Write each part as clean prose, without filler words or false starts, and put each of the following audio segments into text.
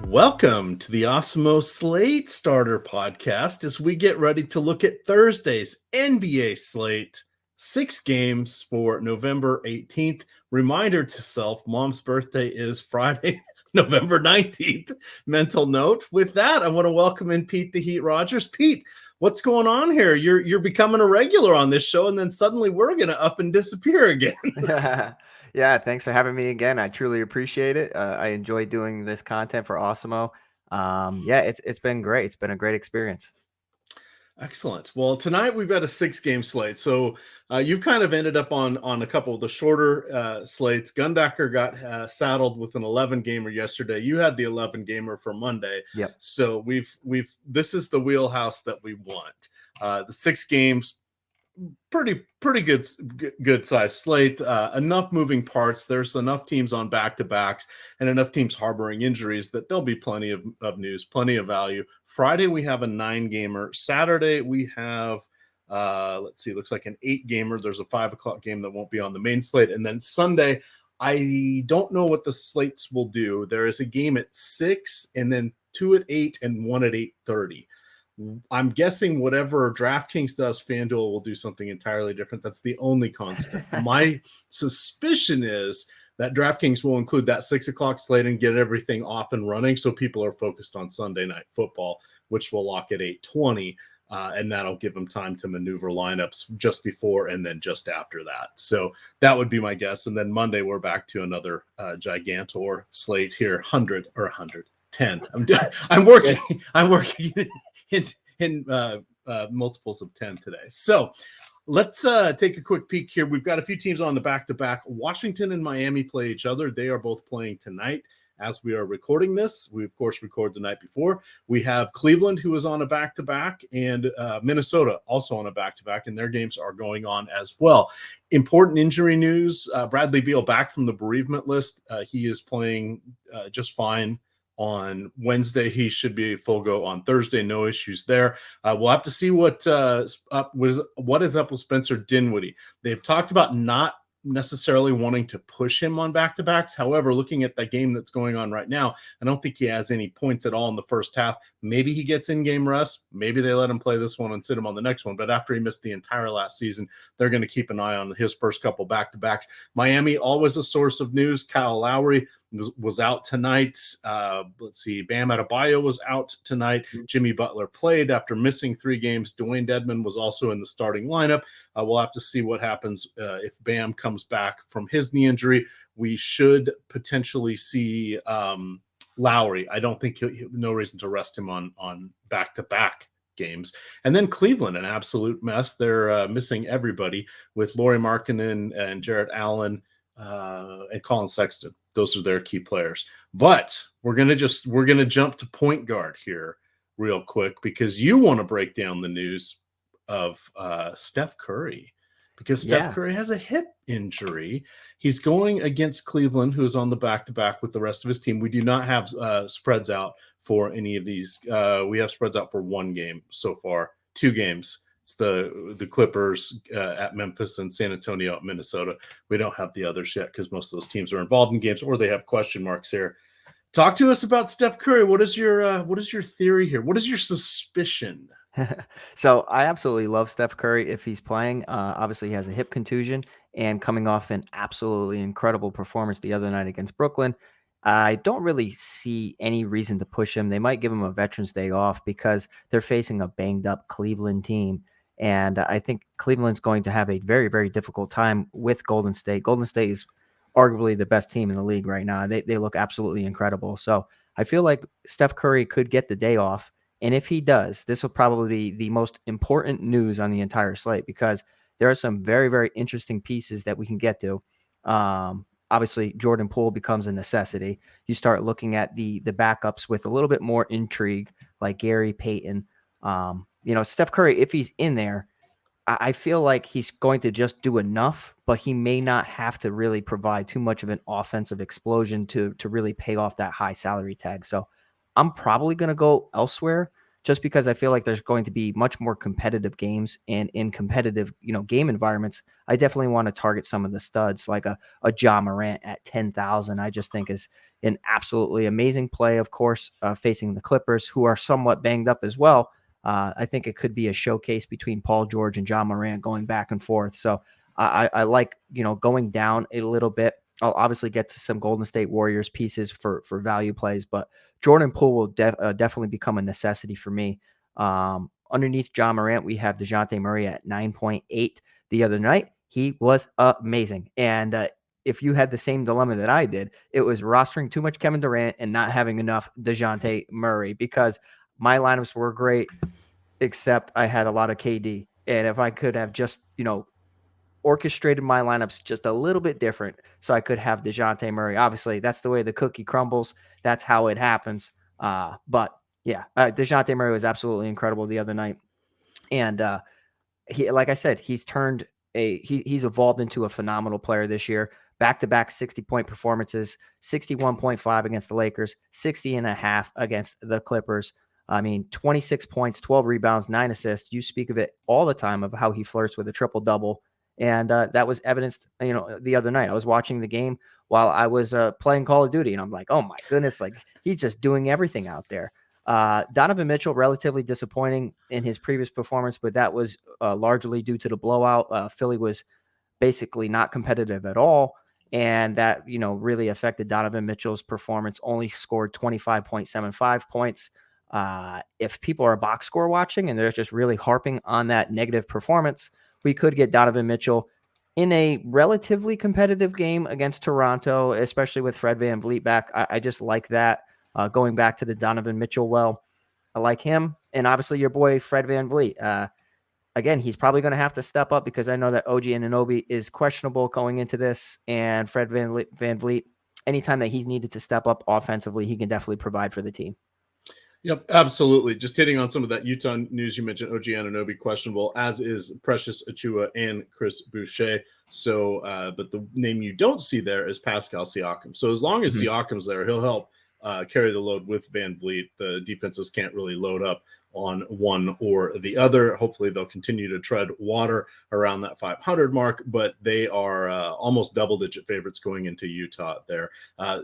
Welcome to the Awesemo Slate Starter podcast as we get ready to look at Thursday's NBA slate. 6 games for November 18th. Reminder to self, Mom's birthday is Friday, November 19th. Mental note. With that, I want to welcome in Pete the Heat Rogers. Pete, what's going on here? You're becoming a regular on this show, and then suddenly we're going to up and disappear again. Yeah, thanks for having me again. I truly appreciate it. I enjoy doing this content for Awesemo. Yeah, it's been great. It's been a great experience. Excellent. Well, tonight we've got a 6-game slate. So you've kind of ended up on a couple of the shorter slates. Gundacker got saddled with an 11-gamer yesterday. You had the 11-gamer for Monday. Yep. So this is the wheelhouse that we want. The 6 games, pretty good size slate. Enough moving parts. There's enough teams on back-to-backs and enough teams harboring injuries that there'll be plenty of news, plenty of value. Friday we have a 9-gamer. Saturday we have let's see, looks like an 8-gamer. There's a 5:00 game that won't be on the main slate, and then Sunday I don't know what the slates will do. There is a game at 6, and then 2 at 8, and 1 at 8:30. I'm guessing whatever DraftKings does, FanDuel will do something entirely different. That's the only constant. My suspicion is that DraftKings will include that 6:00 slate and get everything off and running, so people are focused on Sunday Night Football, which will lock at 8:20, and that'll give them time to maneuver lineups just before and then just after that. So that would be my guess. And then Monday we're back to another gigantor slate here, 100 or 110. I'm working in multiples of 10 today. So let's take a quick peek here. We've got a few teams on the back-to-back. Washington and Miami play each other. They are both playing tonight as we are recording this. We, of course, record the night before. We have Cleveland, who is on a back-to-back, and Minnesota also on a back-to-back, and their games are going on as well. Important injury news. Bradley Beal back from the bereavement list. He is playing just fine. On Wednesday, he should be full go. On Thursday, no issues there. We'll have to see what is up with Spencer Dinwiddie. They've talked about not necessarily wanting to push him on back-to-backs. However, looking at the game that's going on right now, I don't think he has any points at all in the first half. Maybe he gets in-game rest. Maybe they let him play this one and sit him on the next one. But after he missed the entire last season, they're going to keep an eye on his first couple back-to-backs. Miami, always a source of news. Kyle Lowry was out tonight. Let's see. Bam Adebayo was out tonight. Jimmy Butler played after missing 3 games. Dwayne Dedmon was also in the starting lineup. We'll have to see what happens if Bam comes back from his knee injury. We should potentially see Lowry. I don't think no reason to rest him on back-to-back games. And then Cleveland, an absolute mess. They're missing everybody with Lauri Markkanen and Jarrett Allen and Colin Sexton. Those are their key players. But we're gonna jump to point guard here real quick because you want to break down the news of Steph Curry, because Steph Curry has a hip injury. He's going against Cleveland, who is on the back-to-back with the rest of his team. We do not have spreads out for any of these. We have spreads out for 1 game so far, 2 games. It's the Clippers at Memphis and San Antonio at Minnesota. We don't have the others yet because most of those teams are involved in games or they have question marks here. Talk to us about Steph Curry. What is your theory here? What is your suspicion? So I absolutely love Steph Curry if he's playing. Obviously, he has a hip contusion and coming off an absolutely incredible performance the other night against Brooklyn. I don't really see any reason to push him. They might give him a Veterans Day off because they're facing a banged-up Cleveland team. And I think Cleveland's going to have a very, very difficult time with Golden State. Golden State is arguably the best team in the league right now. They look absolutely incredible. So I feel like Steph Curry could get the day off. And if he does, this will probably be the most important news on the entire slate because there are some very, very interesting pieces that we can get to. Obviously, Jordan Poole becomes a necessity. You start looking at the backups with a little bit more intrigue, like Gary Payton. Steph Curry, if he's in there, I feel like he's going to just do enough, but he may not have to really provide too much of an offensive explosion to really pay off that high salary tag. So I'm probably going to go elsewhere. just because I feel like there's going to be much more competitive games, and in competitive, game environments, I definitely want to target some of the studs like a Ja Morant at 10,000. I just think is an absolutely amazing play, of course, facing the Clippers, who are somewhat banged up as well. I think it could be a showcase between Paul George and Ja Morant going back and forth. So I like, going down a little bit. I'll obviously get to some Golden State Warriors pieces for value plays, but Jordan Poole will definitely become a necessity for me. Underneath Ja Morant, we have DeJounte Murray at 9.8 the other night. He was amazing. And if you had the same dilemma that I did, it was rostering too much Kevin Durant and not having enough DeJounte Murray, because my lineups were great, except I had a lot of KD. And if I could have just, orchestrated my lineups just a little bit different so I could have DeJounte Murray. Obviously, that's the way the cookie crumbles. That's how it happens. But yeah, DeJounte Murray was absolutely incredible the other night. And he, like I said, he's he's evolved into a phenomenal player this year. Back-to-back 60-point performances, 61.5 against the Lakers, 60.5 against the Clippers. I mean, 26 points, 12 rebounds, 9 assists. You speak of it all the time of how he flirts with a triple-double. And that was evidenced, the other night. I was watching the game while I was playing Call of Duty, and I'm like, oh my goodness, like he's just doing everything out there. Donovan Mitchell, relatively disappointing in his previous performance, but that was largely due to the blowout. Philly was basically not competitive at all, and that really affected Donovan Mitchell's performance. Only scored 25.75 points. If people are box score watching and they're just really harping on that negative performance, we could get Donovan Mitchell in a relatively competitive game against Toronto, especially with Fred VanVleet back. I just like that. Going back to the Donovan Mitchell well, I like him. And obviously your boy Fred VanVleet. Again, he's probably going to have to step up because I know that OG Anunoby is questionable going into this. And Fred VanVleet, anytime that he's needed to step up offensively, he can definitely provide for the team. Yep, absolutely. Just hitting on some of that Utah news you mentioned, OG Anunoby questionable, as is Precious Achua and Chris Boucher. So, but the name you don't see there is Pascal Siakam. So as long as Siakam's there, he'll help carry the load with VanVleet. The defenses can't really load up on one or the other. Hopefully they'll continue to tread water around that 500 mark, but they are almost double-digit favorites going into Utah there.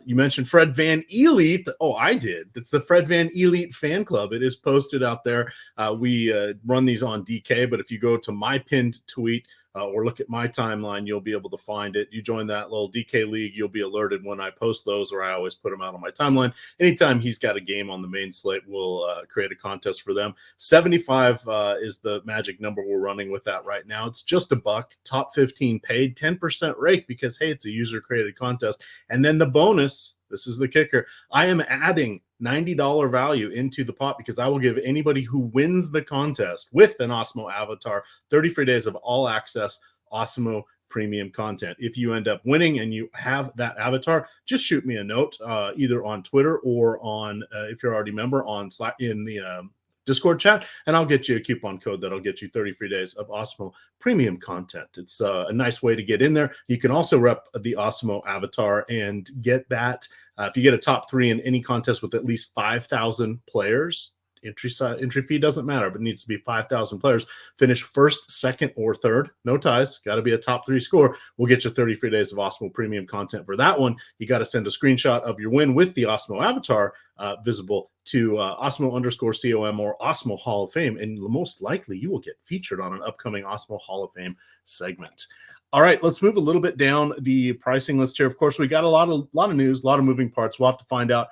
You mentioned Fred VanVleet. Oh, I did. It's the Fred VanVleet fan club. It is posted out there. We run these on DK, but if you go to my pinned tweet, or look at my timeline, you'll be able to find it. You join that little DK league, you'll be alerted when I post those, or I always put them out on my timeline. Anytime he's got a game on the main slate, we'll create a contest for them. 75 is the magic number we're running with that right now. It's just $1. Top 15 paid, 10% rake because, hey, it's a user-created contest. And then the bonus, this is the kicker, I am adding $90 value into the pot because I will give anybody who wins the contest with an Awesemo avatar 30 free days of all access Awesemo premium content. If you end up winning and you have that avatar, just shoot me a note either on Twitter or on, if you're already a member, on Slack in the Discord chat, and I'll get you a coupon code that'll get you 30 free days of Awesemo premium content. It's a nice way to get in there. You can also rep the Awesemo avatar and get that. If you get a top 3 in any contest with at least 5,000 players, entry fee doesn't matter, but it needs to be 5,000 players. Finish first, second, or third. No ties. Got to be a top 3 score. We'll get you 30 free days of Awesemo premium content. For that one, you got to send a screenshot of your win with the Awesemo avatar visible to Awesemo_COM or Awesemo Hall of Fame, and most likely you will get featured on an upcoming Awesemo Hall of Fame segment. All right, let's move a little bit down the pricing list here. Of course, we got a lot of news, a lot of moving parts. We'll have to find out.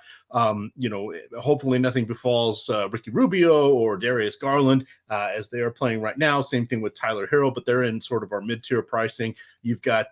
Hopefully nothing befalls Ricky Rubio or Darius Garland as they are playing right now. Same thing with Tyler Hero, but they're in sort of our mid-tier pricing. You've got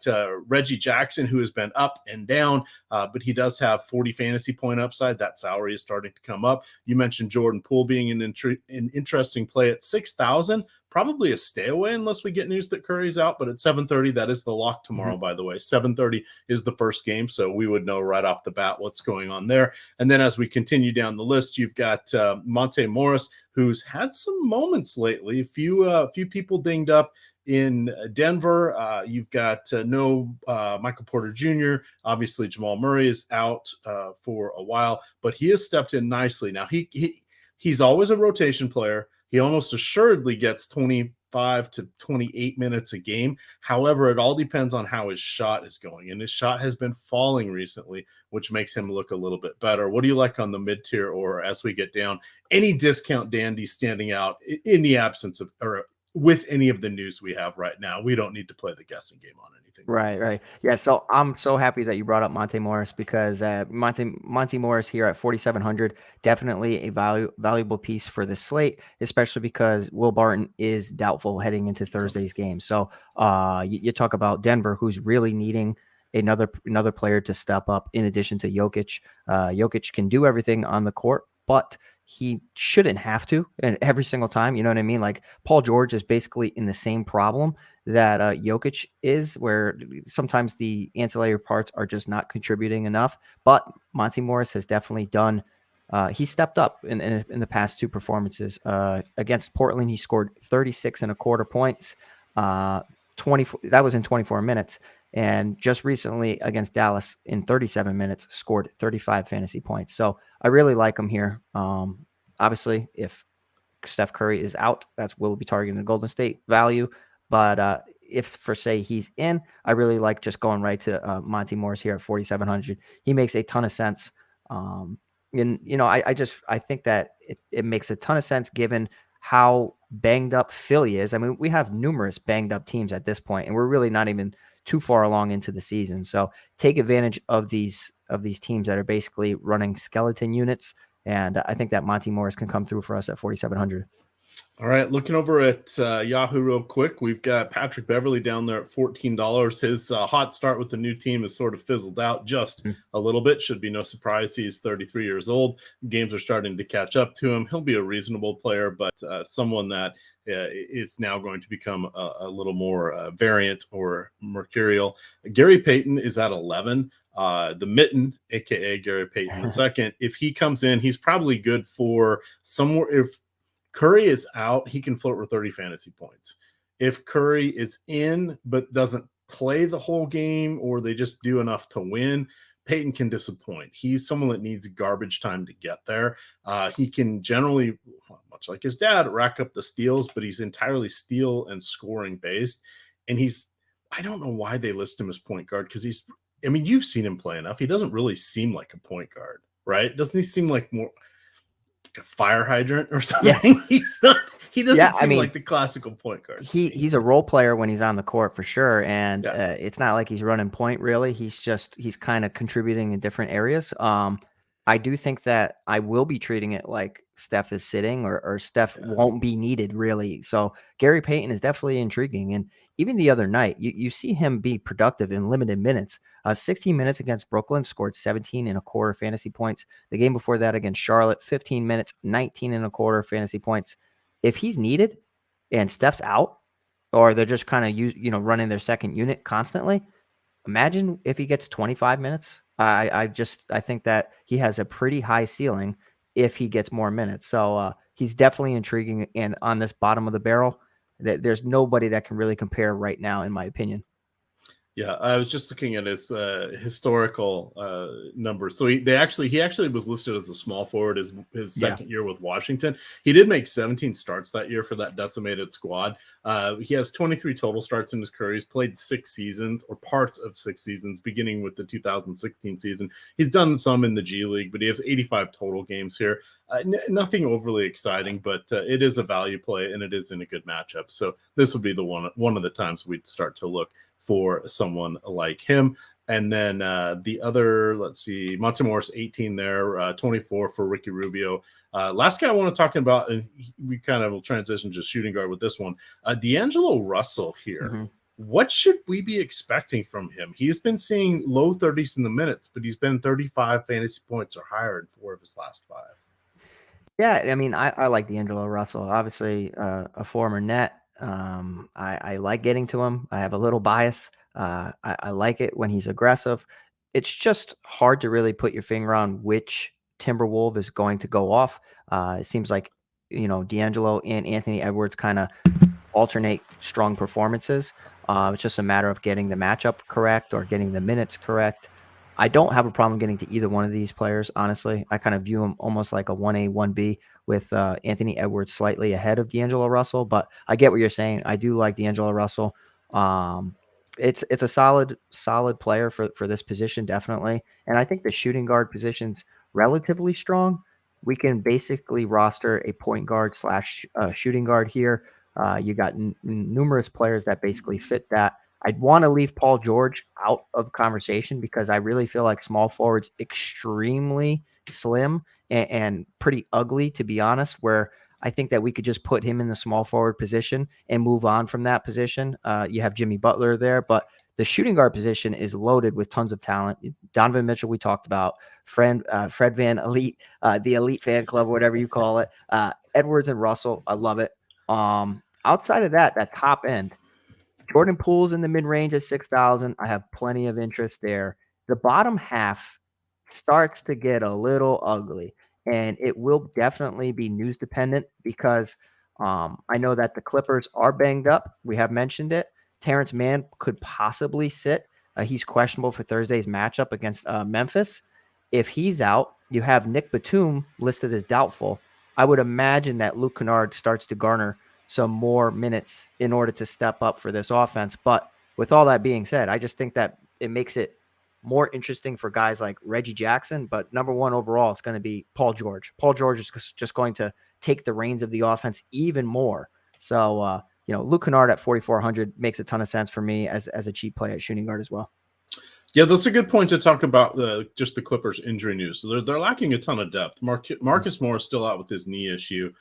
Reggie Jackson, who has been up and down, but he does have 40 fantasy point upside. That salary is starting to come up. You mentioned Jordan Poole being an interesting play at 6,000. Probably a stay away unless we get news that Curry's out, but at 7:30, that is the lock tomorrow, by the way. 7:30 is the first game, so we would know right off the bat what's going on there. And then as we continue down the list, you've got Monte Morris, who's had some moments lately. A few people dinged up in Denver. You've got no Michael Porter Jr. Obviously, Jamal Murray is out for a while, but he has stepped in nicely. Now, he's always a rotation player. He almost assuredly gets 25 to 28 minutes a game. However, it all depends on how his shot is going. And his shot has been falling recently, which makes him look a little bit better. What do you like on the mid-tier, or as we get down, any discount dandy standing out in the absence of, or with any of the news we have right now? We don't need to play the guessing game on anything. Right. Yeah. So I'm so happy that you brought up Monte Morris, because Monte Morris here at 4,700, definitely a valuable piece for the slate, especially because Will Barton is doubtful heading into Thursday's game. So you talk about Denver, who's really needing another player to step up in addition to Jokic. Jokic can do everything on the court, but he shouldn't have to, and every single time. You know what I mean? Like, Paul George is basically in the same problem that Jokic is, where sometimes the ancillary parts are just not contributing enough. But Monte Morris has definitely done. He stepped up in the past two performances. Against Portland, he scored 36 and a quarter points. 24. That was in 24 minutes. And just recently against Dallas in 37 minutes, scored 35 fantasy points. So I really like him here. Obviously, if Steph Curry is out, we'll be targeting the Golden State value. But if, for say, he's in, I really like just going right to Monte Morris here at 4,700. He makes a ton of sense. And, I think that it makes a ton of sense given how banged up Philly is. I mean, we have numerous banged up teams at this point, and we're really not even too far along into the season. So take advantage of these teams that are basically running skeleton units. And I think that Monte Morris can come through for us at 4,700. All right, looking over at Yahoo real quick, we've got Patrick Beverley down there at $14. His hot start with the new team has sort of fizzled out just a little bit. Should be no surprise. He's 33 years old. Games are starting to catch up to him. He'll be a reasonable player, but someone that is now going to become a little more variant or mercurial. Gary Payton is at 11. The Mitten, aka Gary Payton II, if he comes in, he's probably good for somewhere. If Curry is out, he can flirt with 30 fantasy points. If Curry is in but doesn't play the whole game, or they just do enough to win, Peyton can disappoint. He's someone that needs garbage time to get there. He can generally, much like his dad, rack up the steals, but he's entirely steal and scoring based. And I don't know why they list him as point guard, because you've seen him play enough. He doesn't really seem like a point guard, right? Doesn't he seem like more a fire hydrant or something? Yeah. He doesn't seem like the classical point guard. He's a role player when he's on the court for sure. And it's not like he's running point really. He's kind of contributing in different areas. I do think that I will be treating it like Steph is sitting, or Steph won't be needed really. So Gary Payton is definitely intriguing. And even the other night, you see him be productive in limited minutes. 16 minutes against Brooklyn, scored 17 and a quarter fantasy points. The game before that against Charlotte, 15 minutes, 19 and a quarter fantasy points. If he's needed and Steph's out, or they're just kind of running their second unit constantly, imagine if he gets 25 minutes. I think that he has a pretty high ceiling if he gets more minutes. So he's definitely intriguing. And on this bottom of the barrel, there's nobody that can really compare right now, in my opinion. Yeah, I was just looking at his historical numbers. So he actually was listed as a small forward his second year with Washington. He did make 17 starts that year for that decimated squad. He has 23 total starts in his career. He's played 6 seasons, or parts of 6 seasons, beginning with the 2016 season. He's done some in the G League, but he has 85 total games here. Nothing overly exciting, but it is a value play, and it is in a good matchup. So this would be the one of the times we'd start to look for someone like him. And then the other, let's see, Monte Morris, 18 there, 24 for Ricky Rubio. Last guy I want to talk about, and we kind of will transition to shooting guard with this one, D'Angelo Russell here. Mm-hmm. What should we be expecting from him? He's been seeing low 30s in the minutes, but he's been 35 fantasy points or higher in 4 of his last 5. Yeah, I mean, I like D'Angelo Russell, obviously a former net. I like getting to him. I have a little bias. I like it when he's aggressive. It's just hard to really put your finger on which Timberwolf is going to go off. It seems like, D'Angelo and Anthony Edwards kind of alternate strong performances. It's just a matter of getting the matchup correct or getting the minutes correct. I don't have a problem getting to either one of these players, honestly. I kind of view them almost like a 1A, 1B with Anthony Edwards slightly ahead of D'Angelo Russell, but I get what you're saying. I do like D'Angelo Russell. Um, it's a solid player for this position, definitely. And I think the shooting guard position's relatively strong. We can basically roster a point guard slash shooting guard here. You got numerous players that basically fit that. I'd want to leave Paul George out of conversation because I really feel like small forward's extremely slim and pretty ugly, to be honest, where I think that we could just put him in the small forward position and move on from that position. You have Jimmy Butler there, but the shooting guard position is loaded with tons of talent. Donovan Mitchell, we talked about, Fred Van Elite, the Elite Fan Club, whatever you call it. Edwards and Russell, I love it. Outside of that top end, Jordan Poole's in the mid-range at 6,000. I have plenty of interest there. The bottom half starts to get a little ugly, and it will definitely be news dependent because I know that the Clippers are banged up. We have mentioned it. Terrence Mann could possibly sit. He's questionable for Thursday's matchup against Memphis. If he's out, you have Nick Batum listed as doubtful. I would imagine that Luke Kennard starts to garner some more minutes in order to step up for this offense. But with all that being said, I just think that it makes it more interesting for guys like Reggie Jackson. But number one overall, it's going to be Paul George. Paul George is just going to take the reins of the offense even more. So, Luke Kennard at 4,400 makes a ton of sense for me as a cheap play at shooting guard as well. Yeah, that's a good point to talk about just the Clippers injury news. So they're lacking a ton of depth. Marcus Morris still out with his knee issue.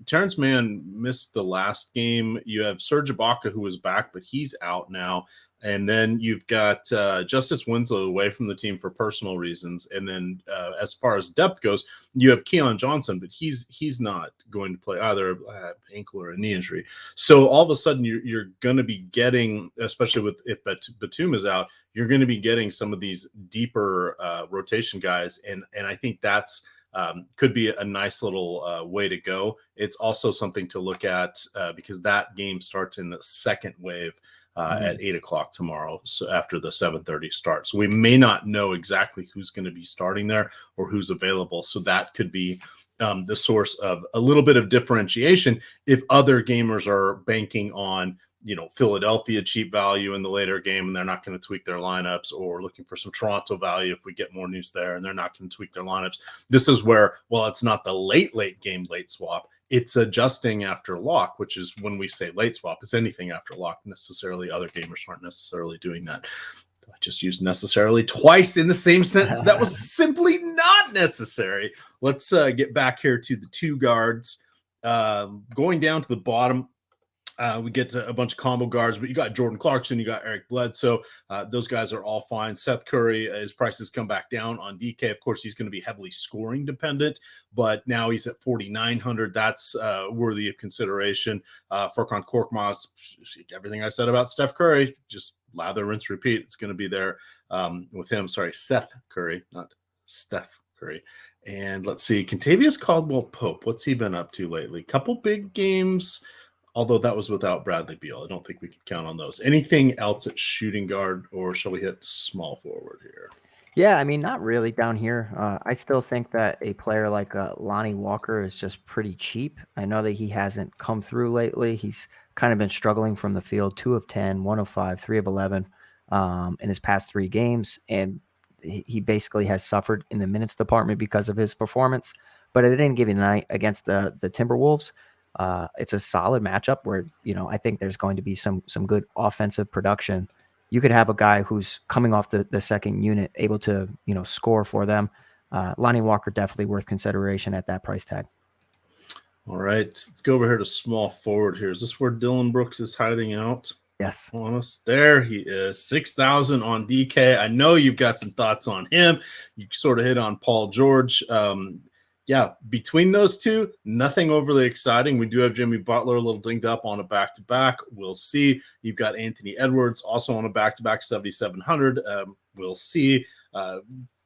Terrence Mann missed the last game. You have Serge Ibaka, who was back, but he's out now. And then you've got Justice Winslow away from the team for personal reasons. And then as far as depth goes, you have Keon Johnson, but he's not going to play either ankle or a knee injury. So all of a sudden you're going to be getting, especially if Batum is out, you're going to be getting some of these deeper rotation guys. And I think that's could be a nice little way to go. It's also something to look at because that game starts in the second wave at 8:00 tomorrow. So after the 7:30 start. So we may not know exactly who's going to be starting there or who's available. So that could be the source of a little bit of differentiation if other gamers are banking on Philadelphia cheap value in the later game and they're not going to tweak their lineups, or looking for some Toronto value if we get more news there and they're not going to tweak their lineups. This is where, well, it's not the late game late swap. It's adjusting after lock, which is when we say late swap, it's anything after lock. Necessarily other gamers aren't necessarily doing that. I just used necessarily twice in the same sentence. That was simply not necessary. Let's get back here to the two guards. Going down to the bottom, we get to a bunch of combo guards, but you got Jordan Clarkson, you got Eric Bledsoe. Those guys are all fine. Seth Curry, his prices come back down on DK. Of course, he's going to be heavily scoring dependent, but now he's at 4,900. That's worthy of consideration. Furkan Korkmaz, everything I said about Steph Curry, just lather, rinse, repeat. It's going to be there with him. Sorry, Seth Curry, not Steph Curry. And let's see, Kentavious Caldwell-Pope. What's he been up to lately? Couple big games. Although that was without Bradley Beal. I don't think we can count on those. Anything else at shooting guard, or shall we hit small forward here? Yeah, I mean, not really down here. I still think that a player like Lonnie Walker is just pretty cheap. I know that he hasn't come through lately. He's kind of been struggling from the field, 2 of 10, 1 of 5, 3 of 11 in his past 3 games. And he basically has suffered in the minutes department because of his performance. But at any given night against the Timberwolves, it's a solid matchup where, I think there's going to be some good offensive production. You could have a guy who's coming off the second unit able to, score for them. Lonnie Walker definitely worth consideration at that price tag. All right, let's go over here to small forward here. Is this where Dylan Brooks is hiding out? Yes. On us. There he is, 6,000 on DK. I know you've got some thoughts on him. You sort of hit on Paul George. Yeah, between those two, nothing overly exciting. We do have Jimmy Butler a little dinged up on a back-to-back. We'll see. You've got Anthony Edwards also on a back-to-back, 7,700. We'll see.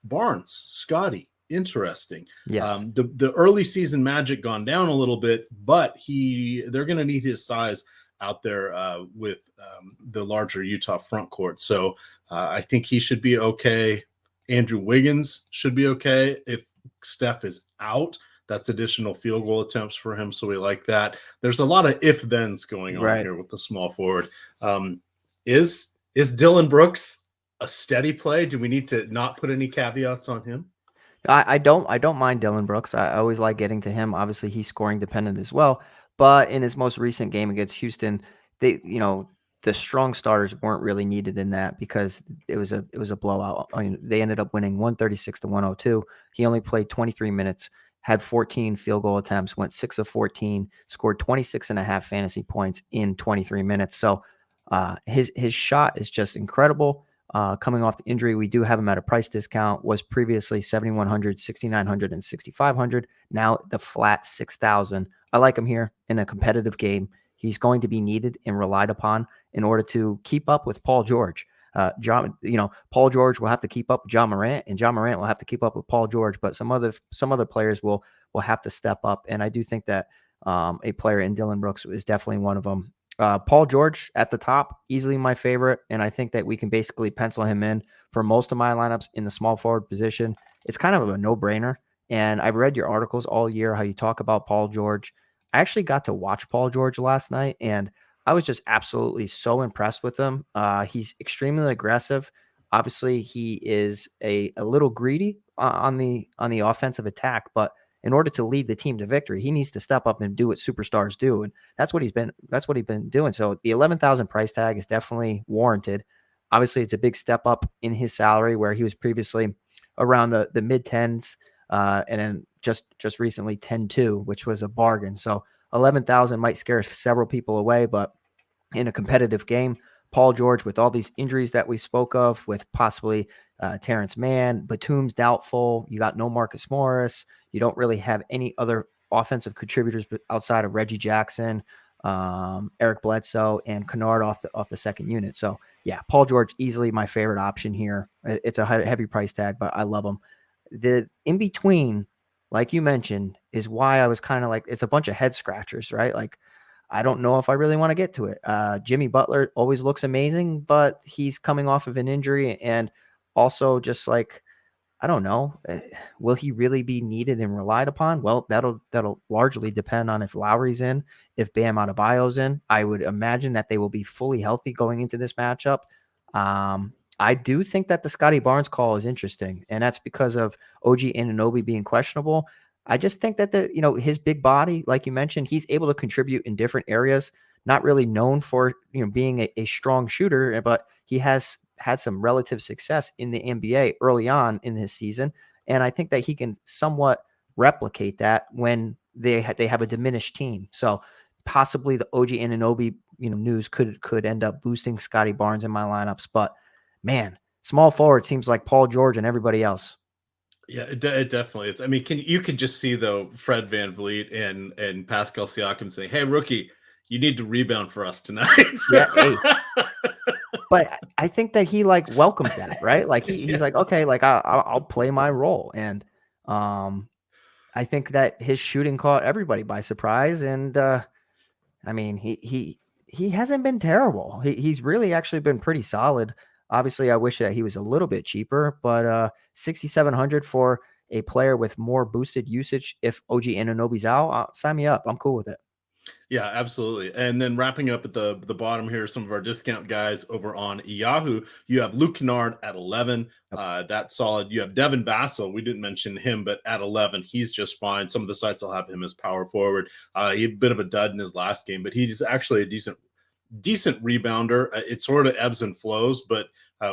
Barnes, Scotty, interesting. Yes. The early season magic gone down a little bit, but they're going to need his size out there with the larger Utah front court. So I think he should be okay. Andrew Wiggins should be okay. If Steph is out, that's additional field goal attempts for him. So we like that. There's a lot of if-thens going on Right. here with the small forward. Is Dylan Brooks a steady play? Do we need to not put any caveats on him? I don't mind Dylan Brooks. I always like getting to him. Obviously, he's scoring dependent as well. But in his most recent game against Houston, the strong starters weren't really needed in that because it was a blowout. I mean, they ended up winning 136 to 102. He only played 23 minutes, had 14 field goal attempts, went 6 of 14, scored 26 and a half fantasy points in 23 minutes. So his shot is just incredible. Coming off the injury, we do have him at a price discount. Was previously 7,100, 6,900, and 6,500. Now the flat 6,000. I like him here in a competitive game. He's going to be needed and relied upon in order to keep up with Paul George. Paul George will have to keep up with John Morant, and John Morant will have to keep up with Paul George. But some other players will have to step up, and I do think that a player in Dylan Brooks is definitely one of them. Paul George at the top, easily my favorite, and I think that we can basically pencil him in for most of my lineups in the small forward position. It's kind of a no-brainer, and I've read your articles all year how you talk about Paul George. I actually got to watch Paul George last night, and I was just absolutely so impressed with him. He's extremely aggressive. Obviously, he is a little greedy on the offensive attack, but in order to lead the team to victory, he needs to step up and do what superstars do, and that's what he's been doing. So the 11,000 price tag is definitely warranted. Obviously, it's a big step up in his salary where he was previously around the mid tens, and then just recently 10.2, which was a bargain. So 11,000 might scare several people away, but in a competitive game, Paul George, with all these injuries that we spoke of, with possibly Terrence Mann, Batum's doubtful, you got no Marcus Morris, you don't really have any other offensive contributors outside of Reggie Jackson, Eric Bledsoe, and Kennard off the second unit. So yeah, Paul George, easily my favorite option here. It's a heavy price tag, but I love him. The in between, like you mentioned, is why I was kind of like, it's a bunch of head scratchers, right? Like, I don't know if I really want to get to it. Jimmy Butler always looks amazing, but he's coming off of an injury, and also just like, I don't know, will he really be needed and relied upon? Well, that'll largely depend on if Lowry's in, if Bam Adebayo's in. I would imagine that they will be fully healthy going into this matchup. I do think that the Scotty Barnes call is interesting, and that's because of OG Anunoby being questionable. I just think that his big body, like you mentioned, he's able to contribute in different areas. Not really known for being a strong shooter, but he has had some relative success in the NBA early on in his season, and I think that he can somewhat replicate that when they have a diminished team. So possibly the OG Anunoby news could end up boosting Scotty Barnes in my lineups, but man, small forward seems like Paul George and everybody else. Yeah, it definitely is. I mean, you can just see though Fred VanVleet and Pascal Siakam saying, "Hey, rookie, you need to rebound for us tonight." Yeah, hey. But I think that he like welcomes that, right? Like he's like, okay, like I'll play my role, and I think that his shooting caught everybody by surprise, and I mean he hasn't been terrible. He's really actually been pretty solid. Obviously, I wish that he was a little bit cheaper, but 6,700 for a player with more boosted usage if OG Anunoby's out, sign me up. I'm cool with it. Yeah, absolutely. And then wrapping up at the bottom here, some of our discount guys over on Yahoo. You have Luke Kennard at 11. That's solid. You have Devin Vassell. We didn't mention him, but at 11, he's just fine. Some of the sites will have him as power forward. He had a bit of a dud in his last game, but he's actually a decent rebounder. It sort of ebbs and flows, but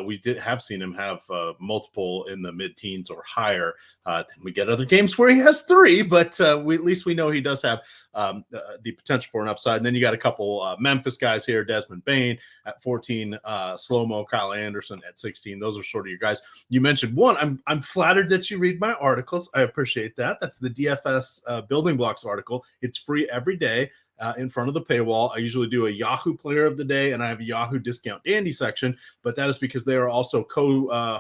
we did have seen him have multiple in the mid-teens or higher. Then we get other games where he has 3, but at least we know he does have the potential for an upside. And then you got a couple Memphis guys here: Desmond Bain at 14, Slow-Mo, Kyle Anderson at 16. Those are sort of your guys. You mentioned one. I'm flattered that you read my articles. I appreciate that. That's the DFS Building Blocks article. It's free every day. In front of the paywall. I usually do a Yahoo player of the day, and I have a Yahoo discount dandy section, but that is because they are also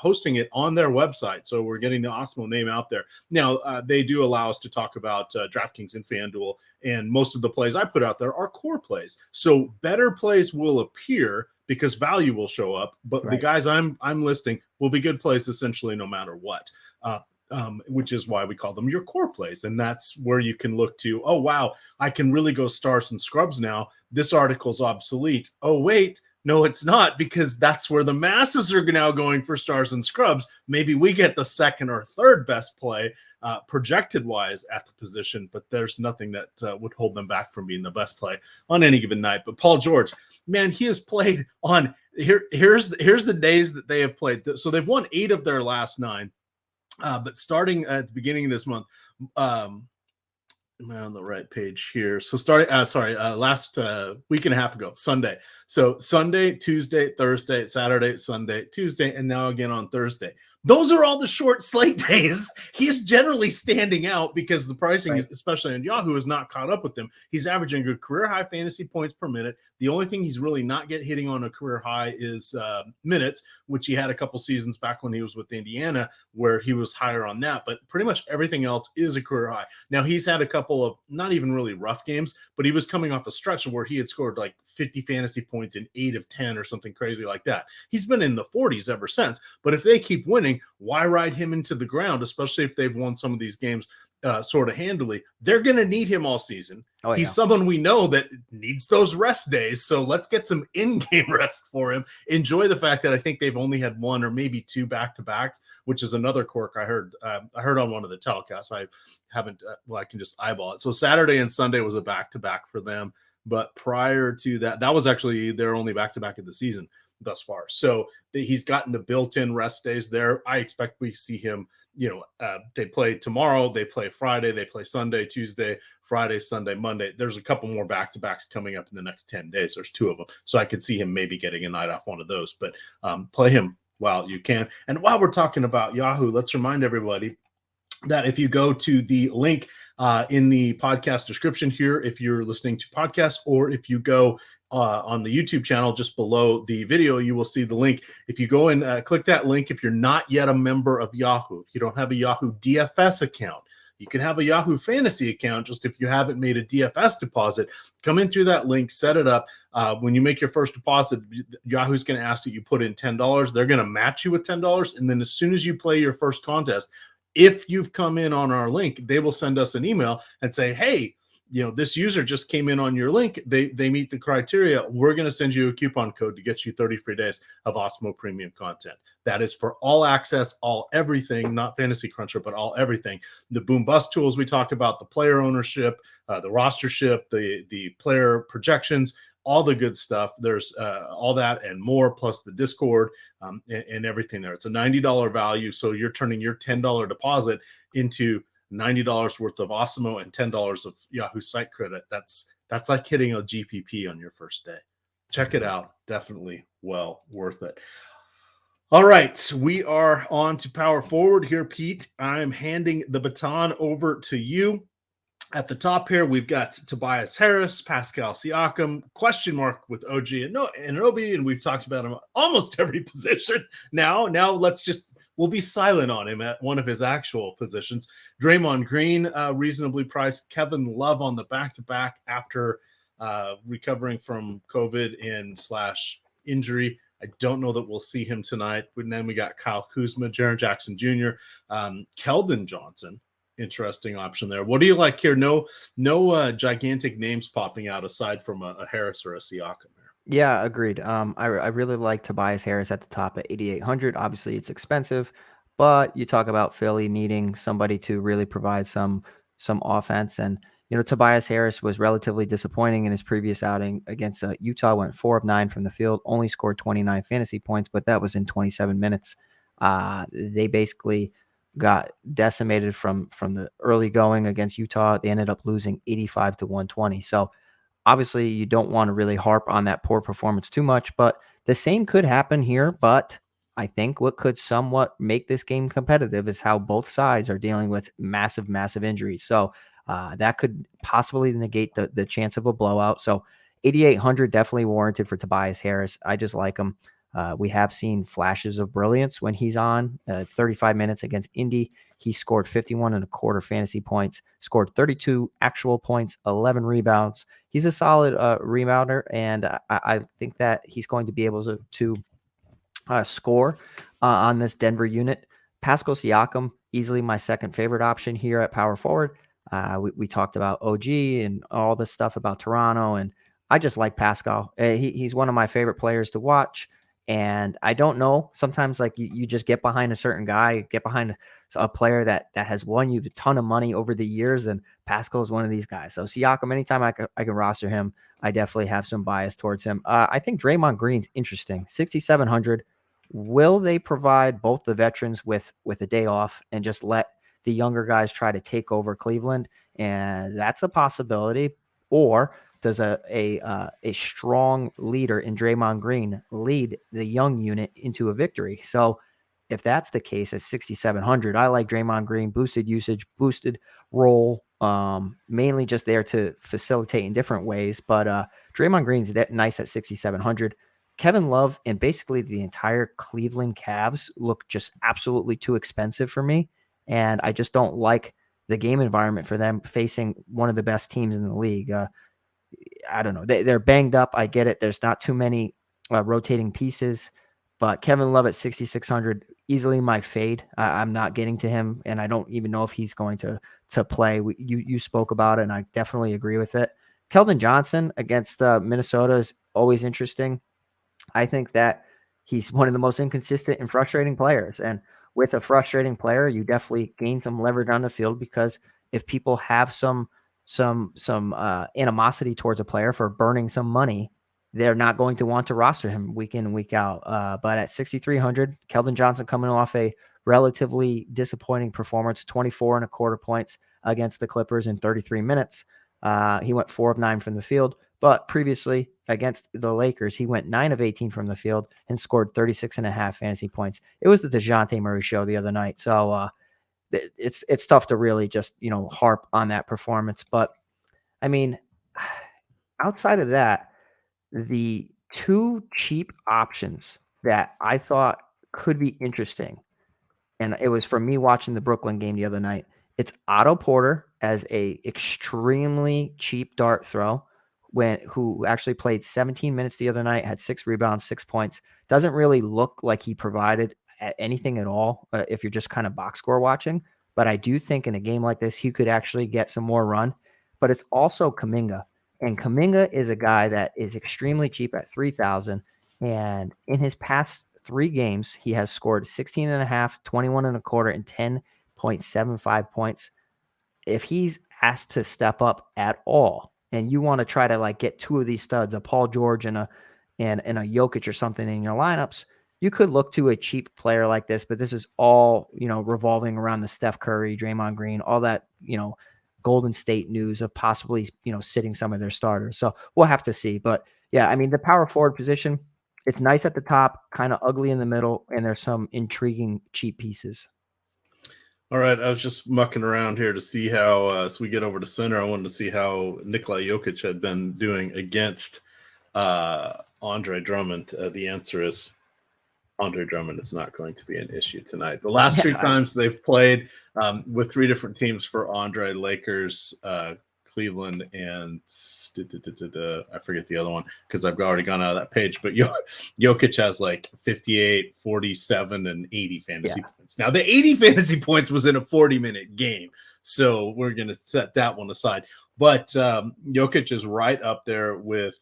hosting it on their website. So we're getting the Awesemo name out there. Now, they do allow us to talk about DraftKings and FanDuel, and most of the plays I put out there are core plays. So better plays will appear because value will show up. But the guys I'm listing will be good plays essentially no matter what. Which is why we call them your core plays. And that's where you can look to, oh, wow, I can really go stars and scrubs now. This article's obsolete. Oh, wait, no, it's not, because that's where the masses are now going for stars and scrubs. Maybe we get the second or third best play projected wise at the position, but there's nothing that would hold them back from being the best play on any given night. But Paul George, man, he has played on here's the days that they have played. So they've won 8 of their last 9. But starting at the beginning of this month, am I on the right page here? So last week and a half ago, Sunday. So Sunday, Tuesday, Thursday, Saturday, Sunday, Tuesday, and now again on Thursday. Those are all the short slate days. He's generally standing out because the pricing, especially on Yahoo, is not caught up with him. He's averaging a career high fantasy points per minute. The only thing he's really not hitting on a career high is minutes, which he had a couple seasons back when he was with Indiana, where he was higher on that. But pretty much everything else is a career high. Now, he's had a couple of not even really rough games, but he was coming off a stretch where he had scored like 50 fantasy points in 8 of 10 or something crazy like that. He's been in the 40s ever since. But if they keep winning, why ride him into the ground, especially if they've won some of these games sort of handily? They're going to need him all season. He's someone we know that needs those rest days. So let's get some in-game rest for him. Enjoy the fact that I think they've only had 1 or maybe 2 back-to-backs, which is another quirk I heard on one of the telecasts. I haven't, I can just eyeball it. So Saturday and Sunday was a back-to-back for them. But prior to that, that was actually their only back-to-back of the season thus far. So he's gotten the built-in rest days there. I expect we see him, they play tomorrow, they play Friday, they play Sunday, Tuesday, Friday, Sunday, Monday. There's a couple more back-to-backs coming up in the next 10 days. There's 2 of them. So I could see him maybe getting a night off one of those, but play him while you can. And while we're talking about Yahoo, let's remind everybody that if you go to the link in the podcast description here, if you're listening to podcasts, or if you go on the YouTube channel just below the video, you will see the link. If you go and click that link, if you're not yet a member of Yahoo, if you don't have a Yahoo DFS account, you can have a Yahoo Fantasy account. Just if you haven't made a DFS deposit, come in through that link, set it up. When you make your first deposit, Yahoo's going to ask that you put in $10. They're going to match you with $10. And then as soon as you play your first contest, if you've come in on our link, they will send us an email and say, hey, this user just came in on your link. They meet the criteria. We're going to send you a coupon code to get you 30 free days of Awesemo premium content. That is for all access, all everything, not Fantasy Cruncher, but all everything. The boom bust tools we talk about, the player ownership, the rostership, the player projections, all the good stuff. There's all that and more, plus the Discord and everything there. It's a $90 value. So you're turning your $10 deposit into $90 worth of Awesemo and $10 of Yahoo site credit. That's like hitting a GPP on your first day. Check it out. Definitely well worth it. All right, we are on to power forward here, Pete. I'm handing the baton over to you. At the top here, we've got Tobias Harris, Pascal Siakam, question mark with OG and Obi, and we've talked about him almost every position. Now we'll be silent on him at one of his actual positions. Draymond Green, reasonably priced. Kevin Love on the back-to-back after recovering from COVID and / injury. I don't know that we'll see him tonight. And then we got Kyle Kuzma, Jaren Jackson Jr., Keldon Johnson. Interesting option there. What do you like here? No gigantic names popping out aside from a Harris or a Siakam here. Yeah, agreed. I really like Tobias Harris at the top at 8,800. Obviously, it's expensive, but you talk about Philly needing somebody to really provide some offense. And Tobias Harris was relatively disappointing in his previous outing against Utah. Went 4 of 9 from the field, only scored 29 fantasy points, but that was in 27 minutes. They basically got decimated from the early going against Utah. They ended up losing 85 to 120. So obviously you don't want to really harp on that poor performance too much, but the same could happen here. But I think what could somewhat make this game competitive is how both sides are dealing with massive injuries. So that could possibly negate the chance of a blowout. So 8,800 definitely warranted for Tobias Harris. I just like him. We have seen flashes of brilliance when he's on. 35 minutes against Indy, he scored 51 and a quarter fantasy points, scored 32 actual points, 11 rebounds. He's a solid rebounder, and I think that he's going to be able to score on this Denver unit. Pascal Siakam, easily my second favorite option here at power forward. We talked about OG and all this stuff about Toronto, and I just like Pascal. He's one of my favorite players to watch. And I don't know, sometimes like you just get behind a certain guy, get behind a player that has won you a ton of money over the years, and Pascal is one of these guys. So Siakam, anytime I can roster him, I definitely have some bias towards him. I think Draymond Green's interesting. 6,700. Will they provide both the veterans with a day off and just let the younger guys try to take over Cleveland? And that's a possibility. Or does a strong leader in Draymond Green lead the young unit into a victory? So if that's the case at 6,700, I like Draymond Green, boosted usage, boosted role, mainly just there to facilitate in different ways. But Draymond Green's nice at 6,700. Kevin Love and basically the entire Cleveland Cavs look just absolutely too expensive for me. And I just don't like the game environment for them facing one of the best teams in the league. I don't know. They're banged up. I get it. There's not too many rotating pieces, but Kevin Love at 6,600, easily my fade. I'm not getting to him, and I don't even know if he's going to play. You spoke about it, and I definitely agree with it. Keldon Johnson against Minnesota is always interesting. I think that he's one of the most inconsistent and frustrating players. And with a frustrating player, you definitely gain some leverage on the field, because if people have some animosity towards a player for burning some money, they're not going to want to roster him week in and week out. But at 6,300, Keldon Johnson coming off a relatively disappointing performance, 24 and a quarter points against the Clippers in 33 minutes. He went 4 of 9 from the field. But previously against the Lakers, he went 9 of 18 from the field and scored 36 and a half fantasy points. It was the DeJounte Murray show the other night. So it's tough to really just, harp on that performance. But I mean, outside of that, the two cheap options that I thought could be interesting, and it was from me watching the Brooklyn game the other night, it's Otto Porter as a extremely cheap dart throw, who actually played 17 minutes the other night, had 6 rebounds, 6 points. Doesn't really look like he provided anything at all if you're just kind of box score watching. But I do think in a game like this, he could actually get some more run. But it's also Kuminga. And Kuminga is a guy that is extremely cheap at 3,000. And in his past 3 games, he has scored 16 and a half, 21 and a quarter, and 10.75 points. If he's asked to step up at all, and you want to try to like get 2 of these studs, a Paul George and a Jokic or something in your lineups, you could look to a cheap player like this. But this is all, revolving around the Steph Curry, Draymond Green, all that, Golden State news of possibly, sitting some of their starters. So we'll have to see. But yeah, I mean, the power forward position, it's nice at the top, kind of ugly in the middle, and there's some intriguing cheap pieces. All right, I was just mucking around here to see how, as we get over to center, I wanted to see how Nikola Jokic had been doing against Andre Drummond. The answer is Andre Drummond is not going to be an issue tonight. The last 3 times they've played with 3 different teams for Andre, Lakers, Cleveland, and I forget the other one because I've already gone out of that page. But Jokic has like 58, 47, and 80 fantasy points. Now, the 80 fantasy points was in a 40-minute game, so we're going to set that one aside. But Jokic is right up there with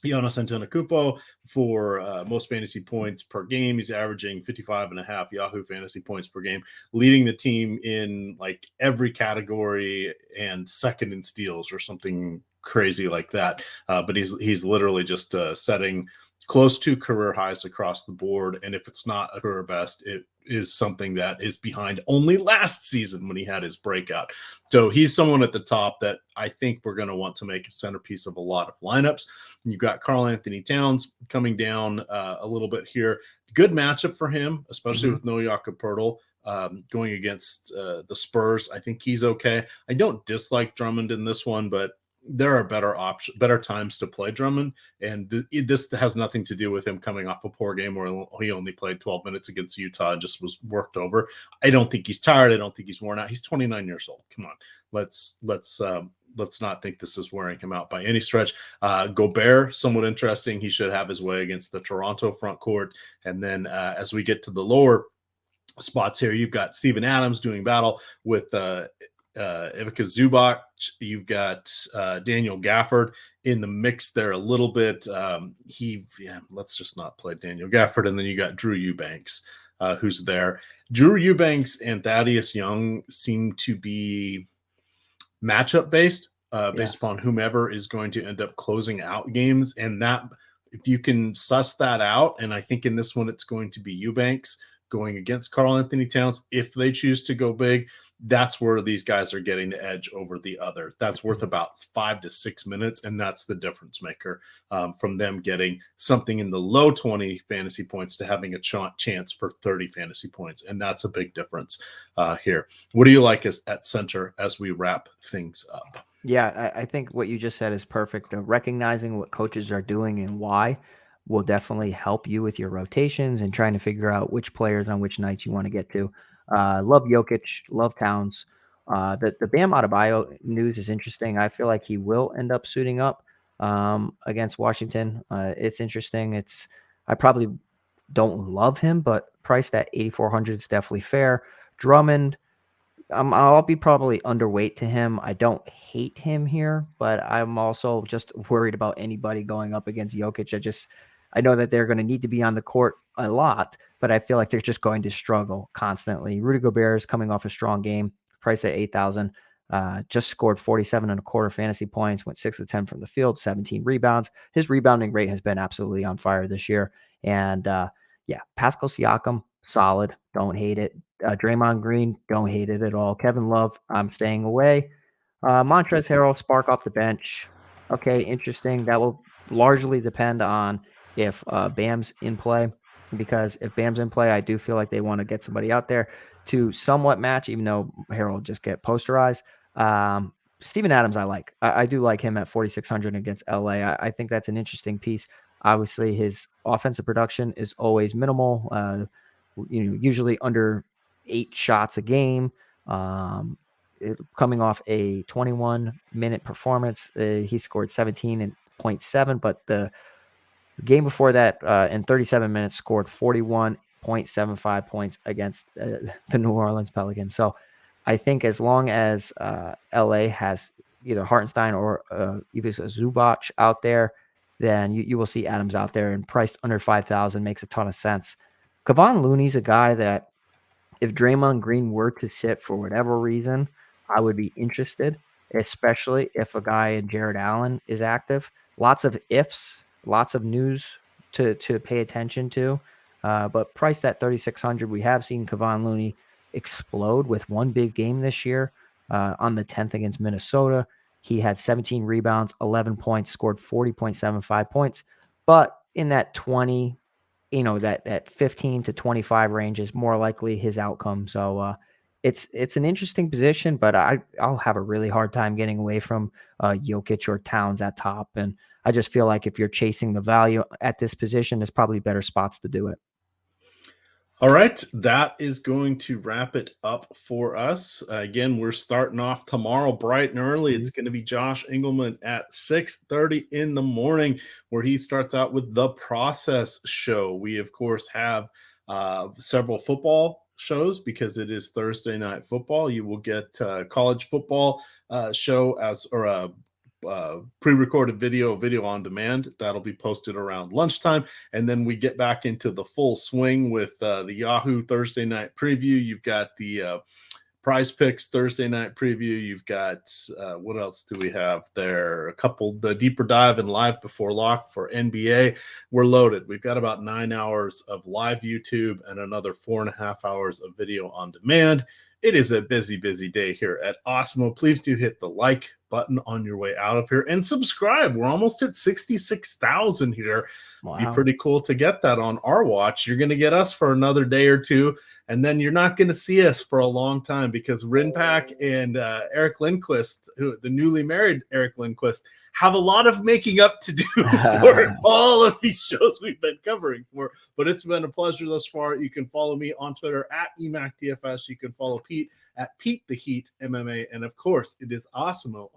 Giannis Antetokounmpo for most fantasy points per game. He's averaging 55.5 Yahoo fantasy points per game, leading the team in like every category and second in steals or something crazy like that. But he's literally just setting close to career highs across the board. And if it's not a career best, it is something that is behind only last season when he had his breakout. So he's someone at the top that I think we're going to want to make a centerpiece of a lot of lineups. You've got Karl Anthony Towns coming down a little bit here. Good matchup for him, especially with no Jakob Poeltl going against the Spurs. I think he's okay. I don't dislike Drummond in this one, but there are better times to play Drummond, and this has nothing to do with him coming off a poor game where he only played 12 minutes against Utah and just was worked over. I don't think he's tired. I don't think he's worn out. He's 29 years old. Come on, let's not think this is wearing him out by any stretch. Gobert, somewhat interesting. He should have his way against the Toronto front court, and then as we get to the lower spots here, you've got Steven Adams doing battle with Ivica Zubac. You've got Daniel Gafford in the mix there a little bit. Let's just not play Daniel Gafford. And then you got Drew Eubanks, who's there. Drew Eubanks and Thaddeus Young seem to be matchup based, based upon whomever is going to end up closing out games. And that, if you can suss that out, and I think in this one it's going to be Eubanks going against Karl Anthony Towns. If they choose to go big, that's where these guys are getting the edge over the other. That's worth about 5 to 6 minutes, and that's the difference maker from them getting something in the low 20 fantasy points to having a chance for 30 fantasy points, and that's a big difference here. What do you like at center as we wrap things up? Yeah, I think what you just said is perfect. Recognizing what coaches are doing and why will definitely help you with your rotations and trying to figure out which players on which nights you want to get to. Love Jokic, love Towns. The Bam Adebayo news is interesting. I feel like he will end up suiting up against Washington. It's interesting. I probably don't love him, but priced at 8,400 is definitely fair. Drummond, I'll be probably underweight to him. I don't hate him here, but I'm also just worried about anybody going up against Jokic. I know that they're going to need to be on the court a lot, but I feel like they're just going to struggle constantly. Rudy Gobert is coming off a strong game, priced at 8,000. Just scored 47 and a quarter fantasy points, went 6 of 10 from the field, 17 rebounds. His rebounding rate has been absolutely on fire this year. And Pascal Siakam, solid. Don't hate it. Draymond Green, don't hate it at all. Kevin Love, I'm staying away. Montrezl Harrell, spark off the bench. Okay, interesting. That will largely depend on if Bam's in play, because if Bam's in play, I do feel like they want to get somebody out there to somewhat match, even though Harrell will just get posterized. Steven Adams, I like. I do like him at 4,600 against LA. I think that's an interesting piece. Obviously, his offensive production is always minimal, usually under 8 shots a game. Coming off a 21-minute performance, he scored 17.7, but the game before that, in 37 minutes, scored 41.75 points against the New Orleans Pelicans. So I think as long as LA has either Hartenstein or Ivica Zubac out there, then you will see Adams out there, and priced under 5,000 makes a ton of sense. Kevon Looney's a guy that if Draymond Green were to sit for whatever reason, I would be interested, especially if a guy in Jared Allen is active. Lots of ifs, lots of news to pay attention to. But priced at 3,600, we have seen Kevon Looney explode with one big game this year on the 10th against Minnesota. He had 17 rebounds, 11 points, scored 40.75 points. But in that 20, that 15 to 25 range is more likely his outcome. So it's an interesting position, but I'll have a really hard time getting away from Jokic or Towns at top. And I just feel like if you're chasing the value at this position, there's probably better spots to do it. All right, that is going to wrap it up for us. Again, we're starting off tomorrow bright and early. It's going to be Josh Engelman at 6:30 in the morning, where he starts out with The Process Show. We, of course, have several football shows because it is Thursday Night Football. You will get college football show pre-recorded video on demand. That'll be posted around lunchtime. And then we get back into the full swing with the Yahoo Thursday night preview. You've got the Prize Picks Thursday night preview. You've got what else do we have there? The deeper dive and live before lock for NBA. We're loaded. We've got about 9 hours of live YouTube and another 4.5 hours of video on demand. It is a busy day here at Awesemo. Please do hit the like button on your way out of here and subscribe. We're almost at 66,000 here. Wow. Be pretty cool to get that on our watch. You're going to get us for another day or two, and then you're not going to see us for a long time because Rinpack and Eric Lindquist, the newly married Eric Lindquist, have a lot of making up to do for all of these shows we've been covering for. But it's been a pleasure thus far. You can follow me on Twitter at Emac DFS. You can follow Pete at Pete the Heat MMA. And of course, it is Awesemo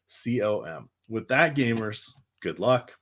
_COM. With that, gamers, good luck.